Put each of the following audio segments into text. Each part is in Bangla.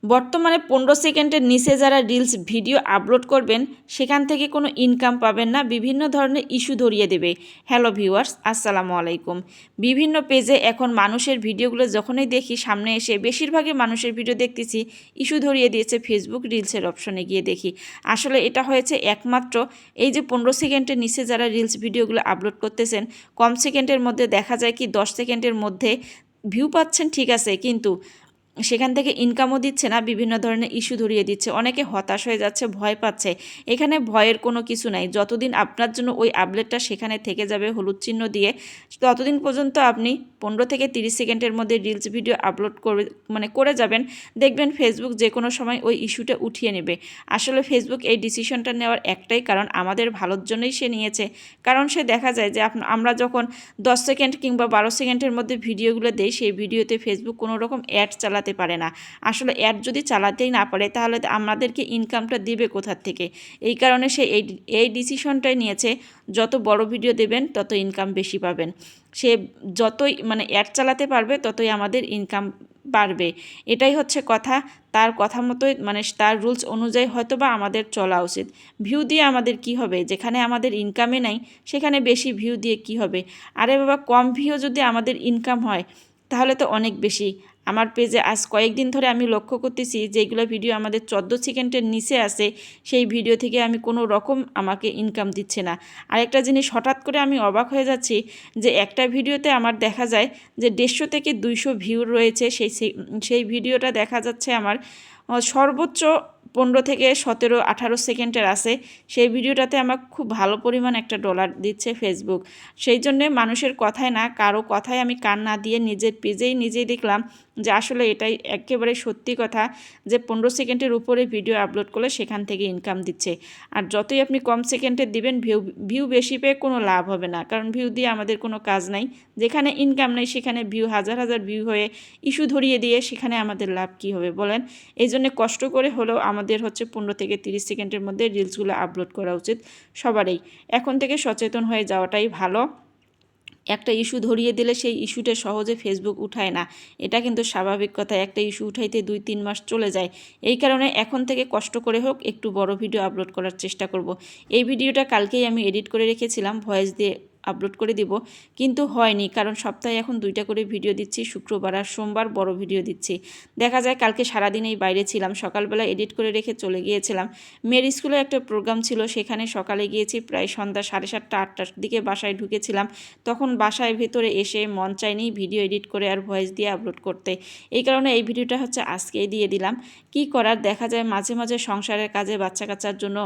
বর্তমানে 15 সেকেন্ডের নিচে যারা রিলস ভিডিও আপলোড করবেন সেখান থেকে কোনো ইনকাম পাবেন না, বিভিন্ন ধরনের ইস্যু ধরিয়ে দেবে। হ্যালো ভিউয়ার্স, আসসালামু আলাইকুম। বিভিন্ন পেজে এখন মানুষের ভিডিওগুলো যখনই দেখি সামনে এসে, বেশিরভাগই মানুষের ভিডিও দেখতেছি ইস্যু ধরিয়ে দিয়েছে ফেসবুক রিলসের অপশনে গিয়ে দেখি। আসলে এটা হয়েছে একমাত্র এই যে 15 সেকেন্ডের নিচে যারা রিলস ভিডিওগুলো আপলোড করতেছেন, কম সেকেন্ডের মধ্যে দেখা যায় কি 10 সেকেন্ডের মধ্যে ভিউ পাচ্ছেন, ঠিক আছে, কিন্তু সেখান থেকে ইনকামও দিচ্ছে না, বিভিন্ন ধরনের ইস্যু ধরিয়ে দিচ্ছে। অনেকে হতাশ হয়ে যাচ্ছে, ভয় পাচ্ছে। এখানে ভয়ের কোনো কিছু নাই। যতদিন আপনার জন্য ওই আপডেটটা সেখানে থেকে যাবে হলুদ চিহ্ন দিয়ে, ততদিন পর্যন্ত আপনি 15 থেকে 30 সেকেন্ডের মধ্যে রিলস ভিডিও আপলোড করে যাবেন, দেখবেন ফেসবুক যে কোনো সময় ওই ইস্যুটা উঠিয়ে নেবে। আসলে ফেসবুক এই ডিসিশনটা নেওয়ার একটাই কারণ, আমাদের ভালোর জন্যই সে নিয়েছে। কারণ সে দেখা যায় যে আমরা যখন 10 সেকেন্ড কিংবা 12 সেকেন্ডের মধ্যে ভিডিওগুলো দেই, সেই ভিডিওতে ফেসবুক কোনো রকম অ্যাড চালাতে পারে না। আসলে অ্যাড যদি চালাতেই না পারে তাহলে আমাদেরকে ইনকামটা দিবে কোথা থেকে? এই কারণে সে এই ডিসিশনটাই নিয়েছে, যত বড় ভিডিও দেবেন তত ইনকাম বেশি পাবেন। সে যতই অ্যাড চালাতে পারবে ততই আমাদের ইনকাম বাড়বে। এটাই হচ্ছে কথা। তার কথা মতোই তার রুলস অনুযায়ী হয়তো বা আমাদের চলা উচিত। ভিউ দিয়ে আমাদের কি হবে? যেখানে আমাদের ইনকামে নাই সেখানে বেশি ভিউ দিয়ে কি হবে? আরে বাবা, কম ভিউ যদি আমাদের ইনকাম হয় তাহলে তো অনেক বেশি। আমার পেজে আজ কয়েকদিন ধরে আমি লক্ষ্য করতেছি যেগুলো ভিডিও আমাদের 14 সেকেন্ডের নিচে আছে, সেই ভিডিও থেকে আমি কোনো রকম আমাকে ইনকাম দিচ্ছে না। আরেকটা জিনিস হঠাৎ করে আমি অবাক হয়ে যাচ্ছি যে একটা ভিডিওতে আমার দেখা যায় যে 150 থেকে 200 ভিউ রয়েছে, সেই ভিডিওটা দেখা যাচ্ছে আমার সর্বোচ্চ 15 থেকে 17-18 সেকেন্ডের আছে। সেই ভিডিওটাতে আমার খুব ভালো পরিমাণ একটা ডলার দিচ্ছে ফেসবুক। সেই জন্যে মানুষের কথায় না, কারো কথায় আমি কান না দিয়ে নিজের পেজেই নিজেই দেখলাম যে আসলে এটাই একেবারে সত্যি কথা, যে 15 সেকেন্ডের উপরে ভিডিও আপলোড করলে সেখান থেকে ইনকাম দিচ্ছে। আর যতই আপনি কম সেকেন্ডের দিবেন, ভিউ বেশি পেয়ে কোনো লাভ হবে না, কারণ ভিউ দিয়ে আমাদের কোনো কাজ নাই। যেখানে ইনকাম নেই সেখানে ভিউ হাজার হাজার ভিউ হয়ে ইস্যু ধরিয়ে দিয়ে সেখানে আমাদের লাভ কী হবে বলেন? এই জন্য কষ্ট করে হলেও আমাদের হচ্ছে 15 থেকে 30 সেকেন্ডের মধ্যে রিলসগুলো আপলোড করা উচিত সবারই। এখন থেকে সচেতন হয়ে যাওয়াটাই ভালো। একটা ইস্যু ধরিয়ে দিলে সেই ইস্যুটা সহজে ফেসবুক উঠায় না, এটা কিন্তু স্বাভাবিক কথা। একটা ইস্যু উঠাইতে 2-3 মাস চলে যায়। এই কারণে এখন থেকে কষ্ট করে হোক একটু বড় ভিডিও আপলোড করার চেষ্টা করব। এই ভিডিওটা কালকেই আমি এডিট করে রেখেছিলাম, ভয়েস দিয়ে আপলোড করে দিব, কিন্তু হয়নি, কারণ সপ্তাহে এখন 2টা করে ভিডিও দিচ্ছি, শুক্রবার আর সোমবার বড় ভিডিও দিচ্ছি। দেখা যায় কালকে সারাদিনেই বাইরে ছিলাম, সকালবেলা এডিট করে রেখে চলে গিয়েছিলাম। মেয়ের স্কুলে একটা প্রোগ্রাম ছিল, সেখানে সকালে গিয়েছি, প্রায় সন্ধ্যা 7:30-8টার দিকে বাসায় ঢুকেছিলাম। তখন বাসায় ভেতরে এসে মন চায়নি ভিডিও এডিট করে আর ভয়েস দিয়ে আপলোড করতে। এই কারণে এই ভিডিওটা হচ্ছে আজকেই দিয়ে দিলাম। কি করার, দেখা যায় মাঝে মাঝে সংসারের কাজে, বাচ্চা কাচ্চার জন্য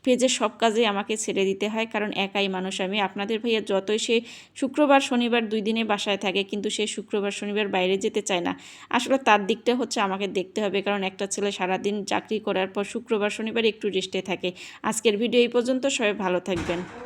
পেজের সব কাজেই আমাকে ছেড়ে দিতে হয়, কারণ একাই মানুষ আমি। আপনাদের ভাইয়া যতই সে শুক্রবার শনিবার 2 দিনে বাসায় থাকে, কিন্তু সে শুক্রবার শনিবার বাইরে যেতে চায় না। আসলে তার দিকটা হচ্ছে আমাকে দেখতে হবে, কারণ একটা ছেলে সারাদিন চাকরি করার পর শুক্রবার শনিবার একটু রেস্টে থাকে। আজকের ভিডিও এই পর্যন্ত, সবাই ভালো থাকবেন।